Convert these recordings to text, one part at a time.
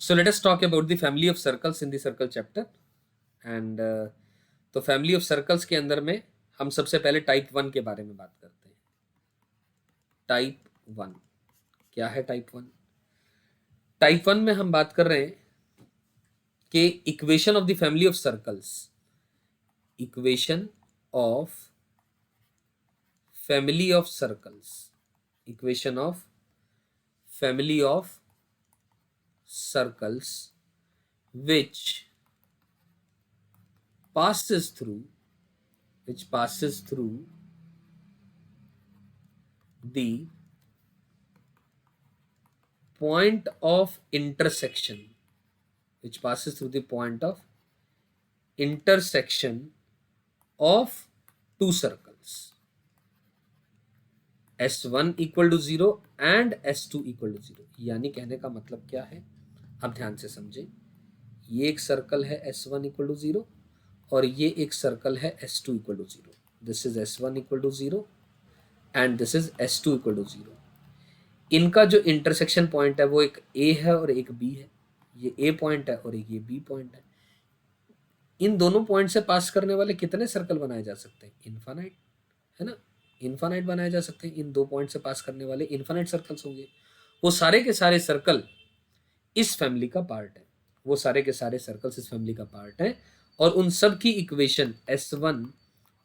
So let us talk about the family of circles in the circle chapter. And तो family of circles के अंदर में हम सबसे पहले टाइप 1 के बारे में बात करते हैं. टाइप 1 क्या है? टाइप 1 में हम बात कर रहे हैं कि equation of the family of circles. Equation of family of circles. Equation of family of circles which passes through the point of intersection of two circles S1 equal to 0 and S2 equal to 0. यानी कहने का मतलब क्या है? अब ध्यान से समझें. ये एक सर्कल है S1 equal to 0 और ये एक सर्कल है S2 equal to 0. This is S1 equal to 0 and this is S2 equal to 0. इनका जो इंटरसेक्शन पॉइंट है वो एक A है और एक B है. ये A पॉइंट है और एक ये B पॉइंट है. इन दोनों पॉइंट से पास करने वाले कितने सर्कल बनाए जा सकते हैं? इनफाइनाइट, है ना. इनफाइनाइट बनाए जा सकते हैं. इन दो पॉइंट से पास करने वाले इनफाइनाइट सर्कल्स होंगे. वो सारे के सारे सर्कल इस फैमिली का पार्ट है. वो सारे के सारे सर्कल्स इस फैमिली का पार्ट है और उन सब की equation S1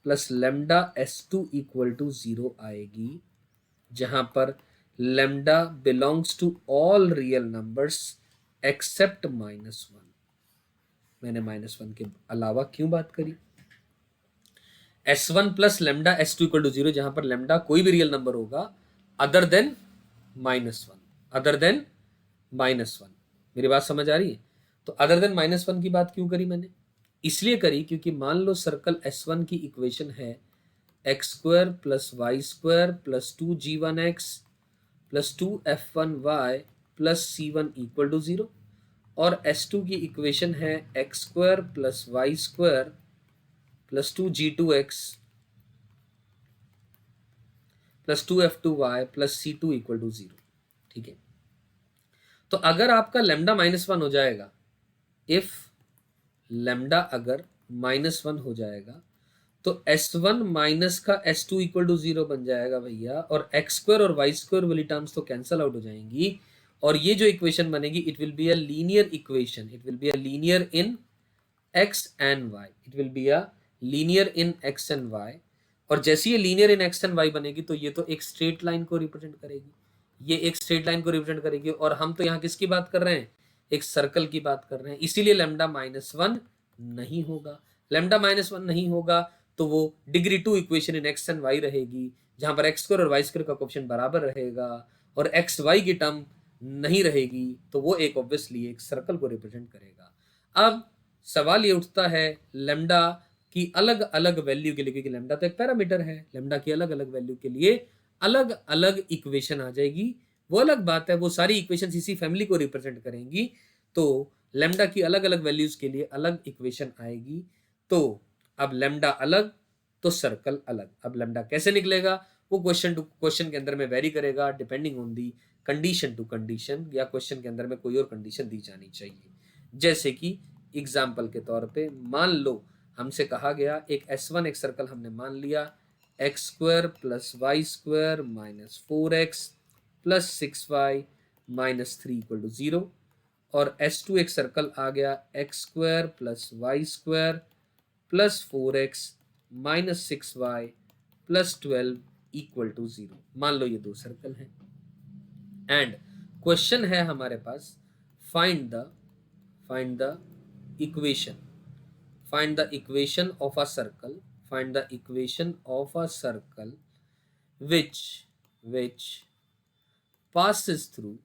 plus lambda S2 equal to 0 आएगी, जहां पर lambda belongs to all real numbers except -1. मैंने -1 के अलावा क्यों बात करी? S1 plus lambda S2 equal to 0, जहां पर लेमडा कोई भी रियल नंबर होगा अदर देन -1. मेरी बात समझ आ रही है? तो अदर देन -1 की बात क्यों करी मैंने? इसलिए करी क्योंकि मान लो सर्कल S1 की इक्वेशन है x² plus y² plus 2g1x plus 2f1y plus c1 equal to 0 और S2 की इक्वेशन है x² plus y² plus 2g2x plus 2f2y plus c2 equal to 0. ठीक है. तो अगर आपका लेमडा -1 हो जाएगा, इफ लेमडा अगर -1 हो जाएगा तो S1 माइनस का S2 इक्वल टू 0 बन जाएगा भैया, और x² और y² वाली टर्म्स तो कैंसल आउट हो जाएंगी और ये जो इक्वेशन बनेगी it will be a linear equation. It will be a linear in x and y. It will be a linear in x and y. और जैसे ये linear in x and y बनेगी तो ये तो एक स्ट्रेट लाइन को represent करेगी. ये एक स्ट्रेट लाइन को रिप्रेजेंट करेगी और हम तो यहाँ किसकी बात कर रहे हैं? एक सर्कल की बात कर रहे हैं. इसीलिए लेमडा -1 नहीं होगा. लेमडा -1 नहीं होगा तो वो degree 2 equation in x and y रहेगी, जहां पर x² और y² का कोएफिशिएंट बराबर रहेगा और x y की टर्म नहीं रहेगी, तो वो एक ऑब्वियसली एक सर्कल को रिप्रेजेंट करेगा. अब सवाल ये उठता है लेमडा की अलग अलग वैल्यू के लिए, क्योंकि लेमडा तो एक पैरामीटर है, लेमडा की अलग अलग वैल्यू के लिए अलग अलग इक्वेशन आ जाएगी. वो अलग बात है, वो सारी इक्वेशन इसी फैमिली को रिप्रेजेंट करेंगी. तो लेमडा की अलग अलग वैल्यूज के लिए अलग इक्वेशन आएगी. तो अब लेमडा अलग तो सर्कल अलग. अब लेमडा कैसे निकलेगा वो क्वेश्चन टू क्वेश्चन के अंदर में वेरी करेगा, depending on the condition to condition, या क्वेश्चन के अंदर में कोई और कंडीशन दी जानी चाहिए. जैसे कि एग्जाम्पल के तौर पे मान लो हमसे कहा गया एक S1 एक सर्कल हमने मान लिया x² plus y² minus 4x plus 6y minus 3 equal to 0 और S2 एक सर्कल आ गया x² plus y² plus 4x minus 6y plus 12 equal to 0. मान लो ये दो सर्कल हैं एंड क्वेश्चन है हमारे पास find the equation of a circle which passes through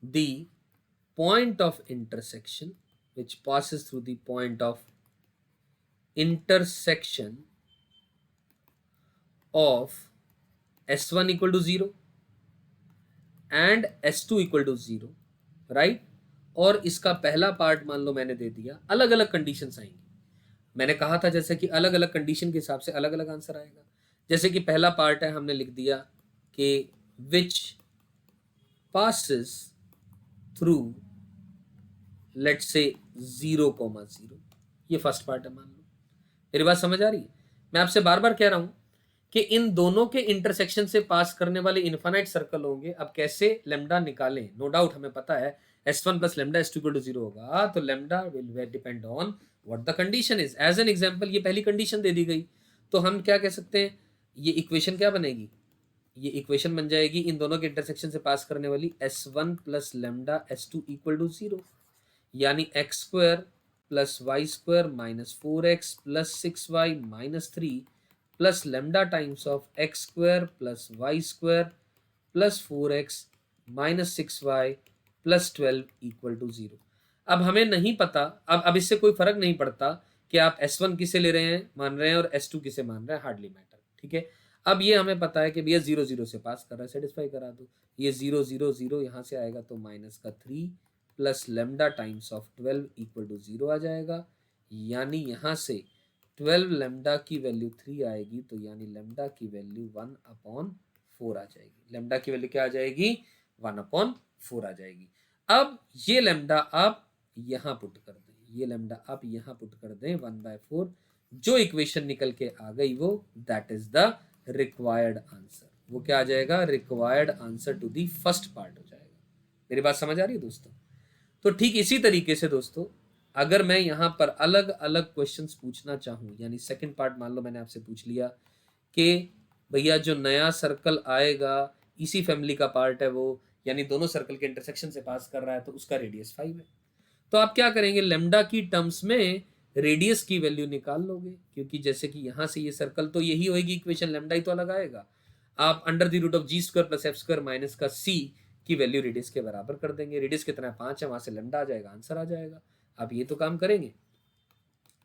the point of intersection of S1 equal to 0 and S2 equal to 0, right. और इसका पहला पार्ट मान लो मैंने दे दिया. अलग अलग कंडीशंस आएंगी. मैंने कहा था जैसे कि अलग अलग कंडीशन के हिसाब से अलग अलग आंसर आएगा. जैसे कि पहला पार्ट है हमने लिख दिया कि which passes through let's say 0,0। ये फर्स्ट पार्ट है, मान लो। मेरी बात समझ आ रही है? मैं आपसे बार बार कह रहा हूं कि इन दोनों के इंटरसेक्शन से पास करने वाले इनफाइनाइट सर्कल होंगे। अब कैसे लेमडा निकालें? नो डाउट हमें पता है S1 plus lambda S2 equal to 0 होगा, तो lambda will depend on what the condition is. As an example ये पहली कंडीशन दे दी गई, तो हम क्या कह सकते हैं, ये इक्वेशन क्या बनेगी? ये इक्वेशन बन जाएगी इन दोनों के इंटरसेक्शन से पास करने वाली S1 plus lambda S2 equal to 0, यानी x square plus y square minus 4x plus 6y minus 3 plus lambda times of x square plus y square plus 4x minus 6y plus 12 equal to 0। अब हमें नहीं पता, अब इससे कोई फर्क नहीं पड़ता कि आप S1 किसे ले रहे हैं, मान रहे हैं, और S2 किसे मान रहे हैं, हार्डली मैटर। ठीक है, अब ये हमें पता है कि भैया 0 0 से पास कर रहा है, सेटिस्फाई करा दो। ये 0 0 0 यहाँ से आएगा तो माइनस का 3 plus lambda times of 12 equal to 0 आ जाएगा, यानी यहाँ से 12 लेमडा की वैल्यू 3 आएगी, तो यानी लेमडा की वैल्यू 1/4 आ जाएगी। लेमडा की वैल्यू क्या आ जाएगी? 1/4 आ जाएगी। अब ये लेमडा आप यहाँ पुट कर दें, ये लेमडा आप यहाँ पुट कर दें 1/4, जो इक्वेशन निकल के आ गई वो that is the required answer. वो क्या आ जाएगा? Required answer to the first part हो जाएगा। मेरी बात समझ आ रही है दोस्तों? तो ठीक इसी तरीके से दोस्तों, अगर मैं यहाँ पर अलग अलग क्वेश्चंस पूछना चाहूँ, यानी सेकंड पार्ट मान लो मैंने आपसे पूछ लिया कि भैया जो नया सर्कल आएगा इसी फैमिली का पार्ट है वो, यानी दोनों सर्कल के इंटरसेक्शन से पास कर रहा है, तो उसका रेडियस 5 है। तो आप क्या करेंगे? लेमडा की टर्म्स में रेडियस की वैल्यू निकाल लोगे, क्योंकि जैसे कि यहाँ से ये सर्कल तो यही होगी इक्वेशन, लेमडा ही तो अलग आएगा। आप under the root of G square plus F square minus का सी की वैल्यू रेडियस के बराबर कर देंगे। रेडियस कितना है? 5 है, वहां से लेमडा आ जाएगा, आंसर आ जाएगा। आप ये तो काम करेंगे,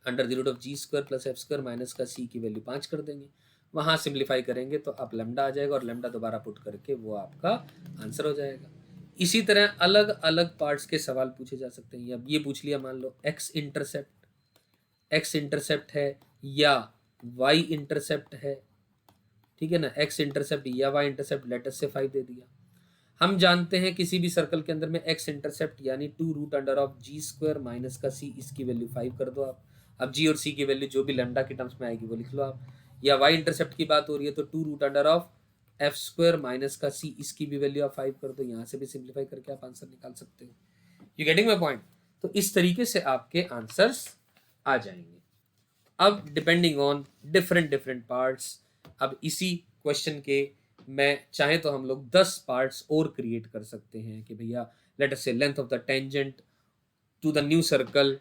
under the root of G square plus F square minus का सी की वैल्यू 5 कर देंगे, वहां सिंप्लीफाई करेंगे तो आप लेमडा आ जाएगा, और लेमडा दोबारा पुट करके वो आपका आंसर हो जाएगा। इसी तरह अलग अलग पार्ट्स के सवाल पूछे जा सकते हैं। अब ये पूछ लिया, मान लो एक्स इंटरसेप्ट है या वाई इंटरसेप्ट है, ठीक है ना, एक्स इंटरसेप्ट या वाई इंटरसेप्ट, लेटस से 5 दे दिया। हम जानते हैं किसी भी सर्कल के अंदर में एक्स इंटरसेप्ट यानी 2 root under of G square minus का सी, इसकी वैल्यू 5 कर दो आप। अब जी और सी की वैल्यू जो भी लेमडा के टर्म्स में आएगी वो लिख लो आप। या वाई इंटरसेप्ट की बात हो रही है तो 2 root under of F square minus का सी, इसकी भी वैल्यू आप 5 कर दो। यहाँ से भी सिंप्लीफाई करके आप आंसर निकाल सकते हो। You getting my point? तो इस तरीके से आपके आंसर्स आ जाएंगे। अब डिपेंडिंग ऑन डिफरेंट पार्ट्स, अब इसी क्वेश्चन के मैं चाहे तो हम लोग 10 पार्ट्स और क्रिएट कर सकते हैं कि भैया let us say length of the tangent to the new circle,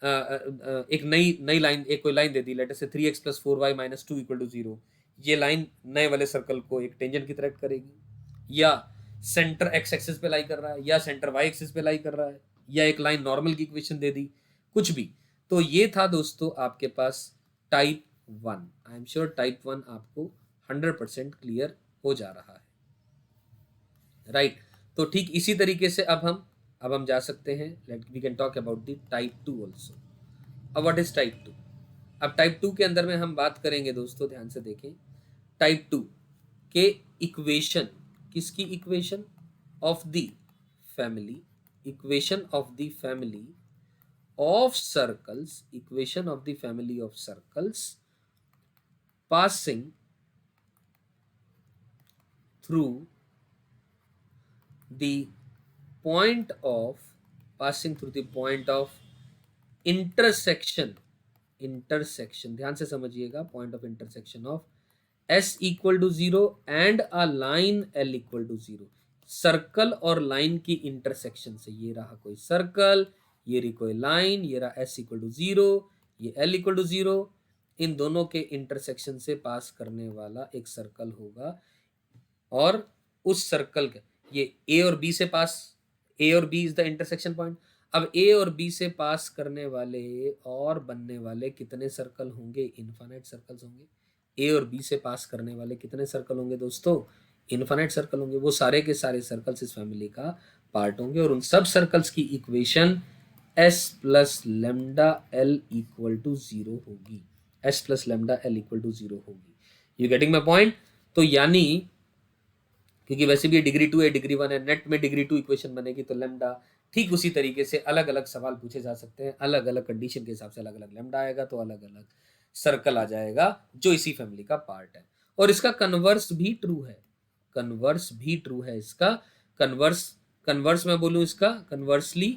एक नई लाइन, एक कोई लाइन दे दी, लेट अस से 3x plus 4y minus 2 equal to 0। ये लाइन नए वाले सर्कल को एक टेंजेंट की तरह करेगी, या सेंटर एक्स एक्सिस पे लाई कर रहा है, या सेंटर वाई एक्सिस पे लाई कर रहा है, या एक लाइन नॉर्मल की इक्वेशन दे दी, कुछ भी। तो ये था दोस्तों आपके पास type 1। I am sure type 1 आपको 100% क्लियर हो जा रहा है, राइट? तो ठीक इसी तरीके से अब हम जा सकते हैं, let we can talk about the type 2 also. अब व्हाट इज टाइप 2? अब टाइप 2 के अंदर में हम बात करेंगे दोस्तों, ध्यान से देखें, टाइप 2 के इक्वेशन, किसकी equation? Of the family, equation of the family of circles, equation of the family of circles passing through the point of intersection, ध्यान से समझिएगा, point of intersection of s equal to 0 and a line l equal to 0। Circle और line की intersection से, ये रहा कोई circle, ये रही कोई लाइन, ये रहा s इक्वल टू 0, ये l इक्वल टू 0, इन दोनों के इंटरसेक्शन से पास करने वाला एक सर्कल होगा, और उस सर्कल के ये a और b से पास, a और b is the intersection point. अब a और b से पास करने वाले और बनने वाले कितने सर्कल होंगे? इनफाइनाइट सर्कल्स होंगे। a और b से पास करने वाले कितने सर्कल होंगे दोस्तों? इनफाइनाइट सर्कल होंगे। वो सारे के सारे सर्कल्स इस फैमिली का पार्ट होंगे, और उन सब सर्कल्स की equation s plus lambda l equal to 0 होगी, s plus lambda l equal to 0 होगी। You getting my point? तो यानी क्योंकि वैसे भी डिग्री 2 है डिग्री 1 है, नेट में डिग्री 2 इक्वेशन बनेगी तो लेमडा ठीक उसी तरीके से अलग अलग सवाल पूछे जा सकते हैं, अलग अलग कंडीशन के हिसाब से अलग अलग लेमडा आएगा तो अलग अलग सर्कल आ जाएगा जो इसी फैमिली का पार्ट है। और इसका कन्वर्स भी ट्रू है, कन्वर्स भी ट्रू है इसका। कन्वर्स कन्वर्स मैं बोलूं इसका कन्वर्सली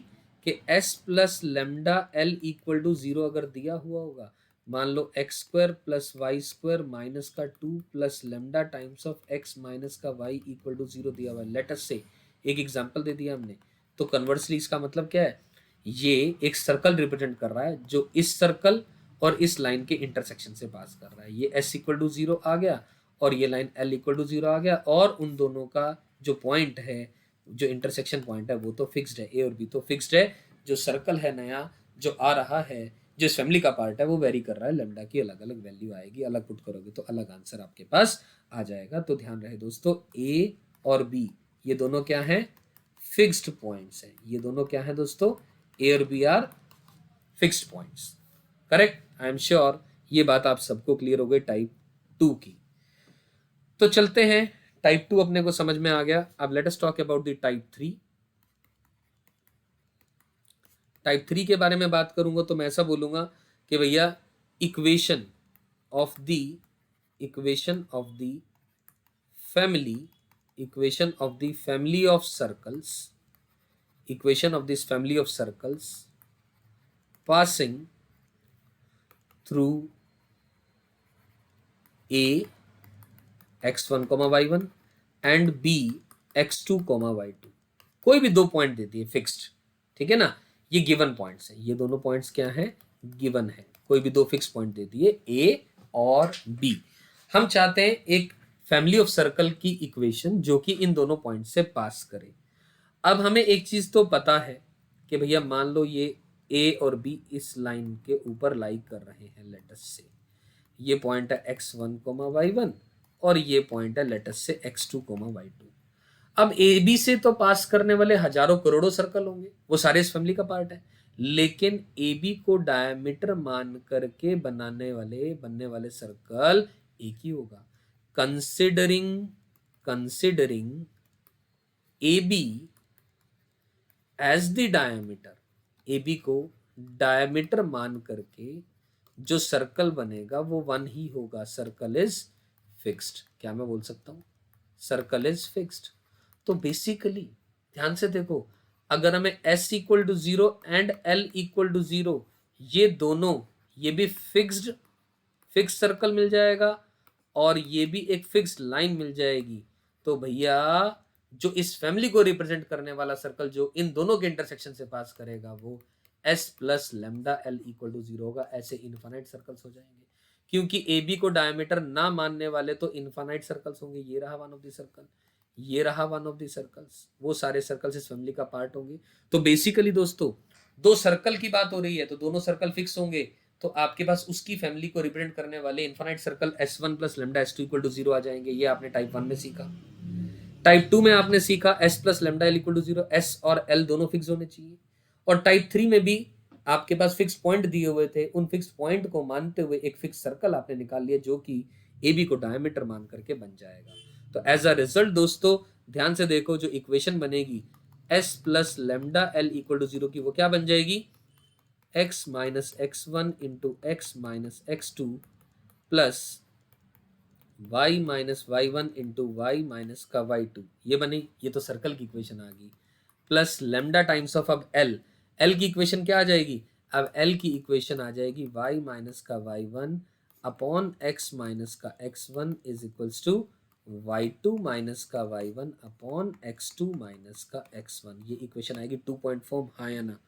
कि s plus lambda L equal to 0 अगर दिया हुआ होगा, मान लो x square plus y square minus का 2 plus lambda times of x minus का वाई इक्वल टू 0 दिया हुआ है, लेट अस से एक एग्जांपल दे दिया हमने। तो कन्वर्सली इसका मतलब क्या है, ये एक सर्कल रिप्रेजेंट कर रहा है जो इस सर्कल और इस लाइन के इंटरसेक्शन से पास कर रहा है। ये s इक्वल टू 0 आ गया और ये लाइन l इक्वल टू 0 आ गया, और उन दोनों का जो पॉइंट है, जो इंटरसेक्शन पॉइंट है वो तो फिक्स्ड है, a और b तो फिक्स्ड है। जो सर्कल है नया जो आ रहा है, जो इस फैमिली का पार्ट है, वो वेरी कर रहा है, लेमडा की अलग अलग वैल्यू आएगी, अलग पुट करोगे तो अलग आंसर आपके पास आ जाएगा। तो ध्यान रहे दोस्तों, a और b ये दोनों क्या हैं, फिक्स्ड पॉइंट्स हैं। ये दोनों क्या हैं दोस्तों, a और b are fixed points. Correct, I am sure ये बात आप सबको क्लियर हो गई टाइप 2 की। तो चलते हैं, टाइप 2 अपने को समझ में आ गया। अब late us talk about the type 3। Type 3 के बारे में बात करूंगा तो मैं ऐसा बोलूंगा कि भैया equation of the equation of the family equation of the family of circles equation of this family of circles passing through a x1 y1 and b x2 y2। कोई भी दो पॉइंट देती है फिक्स्ड, ठीक है ना, ये गिवन पॉइंट्स हैं, ये दोनों पॉइंट्स क्या हैं, गिवन है। कोई भी दो फिक्स पॉइंट देती है a और b। हम चाहते हैं एक फैमिली ऑफ सर्कल की इक्वेशन जो कि इन दोनों पॉइंट से पास करे। अब हमें एक चीज तो पता है कि भैया मान लो ये ए और बी इस लाइन के ऊपर लाई कर रहे हैं, लेटस से ये पॉइंट है x1 y1 और ये पॉइंट है लेटस से x2 y2। अब ए बी से तो पास करने वाले हजारों करोड़ों सर्कल होंगे, वो सारे इस फैमिली का पार्ट है, लेकिन ए बी को डायमीटर मान करके बनने वाले सर्कल एक ही होगा। Considering A B as the diameter, A B को डायमीटर मान करके जो सर्कल बनेगा वो वन ही होगा। Circle is fixed. क्या मैं बोल सकता हूं, सर्कल इज फिक्स्ड। तो बेसिकली ध्यान से देखो, अगर हमें s equal to 0 and l equal to 0 ये दोनों, ये भी फिक्स्ड सर्कल मिल जाएगा और ये भी एक फिक्स्ड लाइन मिल जाएगी, तो भैया जो इस फैमिली को रिप्रेजेंट करने वाला सर्कल जो इन दोनों के इंटरसेक्शन से पास करेगा वो s plus lambda L equal to 0 होगा। ऐसे इनफाइनाइट सर्कल्स हो जाएंगे, क्योंकि ए बी को डायमीटर ना मानने वाले तो इनफाइनाइट सर्कल्स होंगे। ये रहा वन ऑफ द सर्कल, ये रहा वन ऑफ द सर्कल्स, वो सारे सर्कल्स इस फैमिली का पार्ट होंगे। तो बेसिकली दोस्तों दो सर्कल की बात हो रही है तो दोनों सर्कल फिक्स होंगे, तो आपके पास उसकी फैमिली को रिप्रेजेंट करने वाले infinite circle s1 plus lambda s2 equal to 0 आ जाएंगे। ये आपने टाइप 1 में सीखा। टाइप 2 में आपने सीखा s plus lambda L equal to 0, s और l दोनों फिक्स होने चाहिए। और टाइप 3 में भी आपके पास फिक्स पॉइंट दिए हुए थे, उन फिक्स पॉइंट को मानते हुए एक फिक्स सर्कल आपने निकाल लिया जो कि ए बी को डायमीटर मान करके बन जाएगा। तो एज अ रिजल्ट दोस्तों ध्यान से देखो, जो इक्वेशन बनेगी s plus lambda L equal to 0 की, वो क्या बन जाएगी, x minus x1 into X minus x2 plus y minus y1 into Y minus का y2। ये बनी, ये तो सर्कल की इक्वेशन आ गई, प्लस लेमडा टाइम्स ऑफ अब l की इक्वेशन क्या आ जाएगी, अब l की इक्वेशन आ जाएगी y माइनस का y1 अपॉन x माइनस का x1 is equals to y2 minus का y1 अपॉन x2 माइनस का x1। ये इक्वेशन आएगी 2 पॉइंट फॉर्म, हाँ या ना,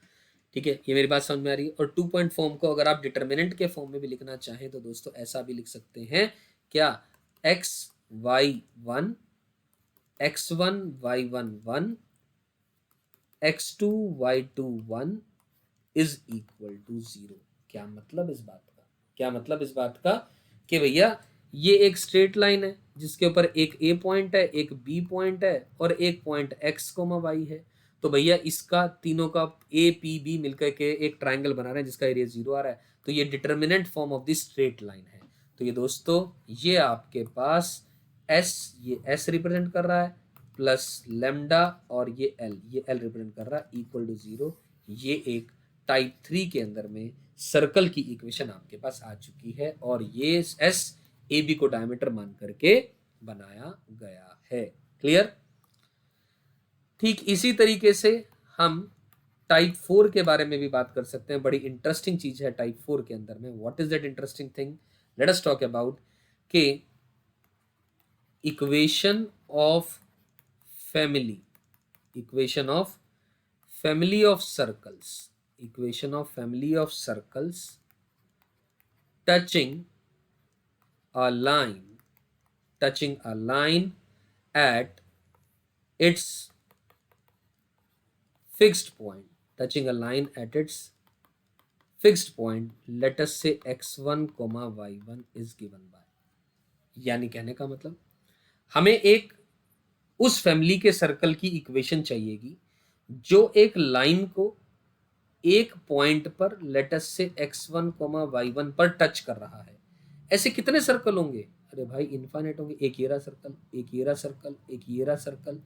ठीक है, ये मेरी बात समझ में आ रही है। और 2 पॉइंट फॉर्म को अगर आप डिटर्मिनेंट के फॉर्म में भी लिखना चाहें तो दोस्तों ऐसा भी लिख सकते हैं, क्या, x1 y1 1 x2 y2 1 is equal to 0। क्या मतलब इस बात का, क्या मतलब इस बात का कि भैया ये एक स्ट्रेट लाइन है जिसके ऊपर एक ए पॉइंट है, एक बी पॉइंट है और एक पॉइंट x, y है। तो भैया इसका तीनों का ए पी बी मिलकर के एक ट्राइंगल बना रहे हैं जिसका एरिया 0 आ रहा है, तो ये determinant form of this straight line है। तो ये दोस्तों ये आपके पास s, ये s रिप्रेजेंट कर रहा है, प्लस लेमडा और ये एल रिप्रेजेंट कर रहा है इक्वल टू 0। ये एक टाइप 3 के अंदर में सर्कल की इक्वेशन आपके पास आ चुकी है और ये एस ए बी को डायमीटर मान करके बनाया गया है। क्लियर? ठीक इसी तरीके से हम टाइप 4 के बारे में भी बात कर सकते हैं। बड़ी इंटरेस्टिंग चीज है टाइप 4 के अंदर में। What is that interesting thing? Let us talk about के equation of family, equation of family of circles, equation of family of circles touching a line at its fixed point, touching a line at its fixed point, let us say x1 y1 is given by। यानी कहने का मतलब हमें एक उस family के circle की equation चाहिएगी जो एक लाइन को एक पॉइंट पर लेटस से x1 y1 पर टच कर रहा है। ऐसे कितने सर्कल होंगे? अरे भाई इनफाइनाइट होंगे। एक येरा सर्कल, एक येरा सर्कल, एक येरा सर्कल,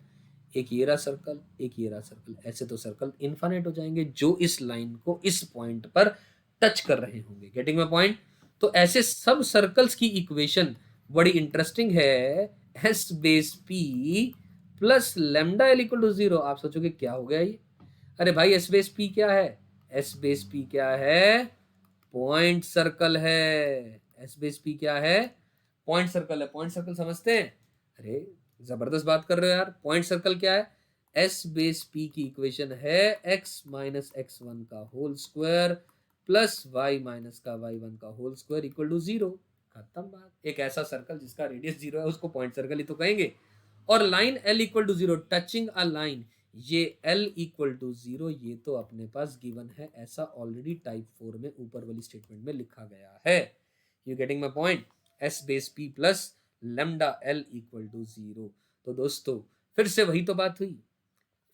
एक येरा सर्कल, एक येरा सर्कल, ऐसे तो सर्कल इनफाइनाइट हो जाएंगे जो इस लाइन को इस पॉइंट पर टच कर रहे होंगे। Getting my point? तो ऐसे सब सर्कल्स की इक्वेशन बड़ी इंटरेस्टिंग है। S base P plus lambda L equal to 0। आप सोचोगे क्या हो गया ये? अरे भाई एस बेस पी क्या है? एस बेस पी क्या है? पॉइंट सर्कल है। एस बेस पी क्या है? पॉइंट सर्कल है। पॉइंट सर्कल समझते हैं? अरे जबरदस्त बात कर रहे हो यार। पॉइंट सर्कल क्या है? एस बेस पी की इक्वेशन है एक्स माइनस एक्स वन का whole square plus Y minus का वाई वन का होल स्क्वायर इक्वल टू 0। खत्म बात। एक ऐसा सर्कल जिसका रेडियस 0 है उसको पॉइंट सर्कल ही तो कहेंगे। और line L equal to 0, touching a line, ये L इक्वल टू 0 ये तो अपने पास गिवन है। ऐसा ऑलरेडी टाइप 4 में ऊपर वाली स्टेटमेंट में लिखा गया है। You getting my point? S base P plus lambda L equal to 0। तो दोस्तों फिर से वही तो बात हुई।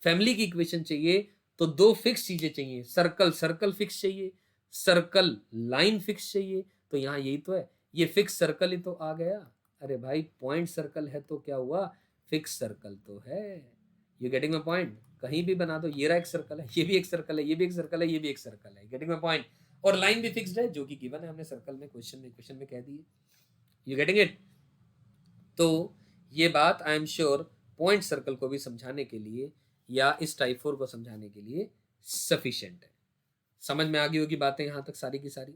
फैमिली की इक्वेशन चाहिए तो दो फिक्स चीजें चाहिए। सर्कल सर्कल फिक्स चाहिए, सर्कल लाइन फिक्स चाहिए। तो यहाँ यही तो है, ये फिक्स सर्कल ही तो आ गया। अरे भाई पॉइंट सर्कल है तो क्या हुआ? फिक्स सर्कल तो है। You getting my point? कहीं भी बना दो, ये रहा एक सर्कल है, ये भी एक सर्कल है, ये भी एक सर्कल है, ये भी एक सर्कल है। Getting my point? और लाइन भी फिक्स्ड है जो कि गिवन है हमने सर्कल में क्वेश्चन में कह दी है। You getting it? तो ये बात आई एम श्योर पॉइंट सर्कल को भी समझाने के लिए या इस टाइप 4 को समझाने के लिए सफिशिएंट है। समझ में आ गई होगी बातें यहां तक सारी की सारी।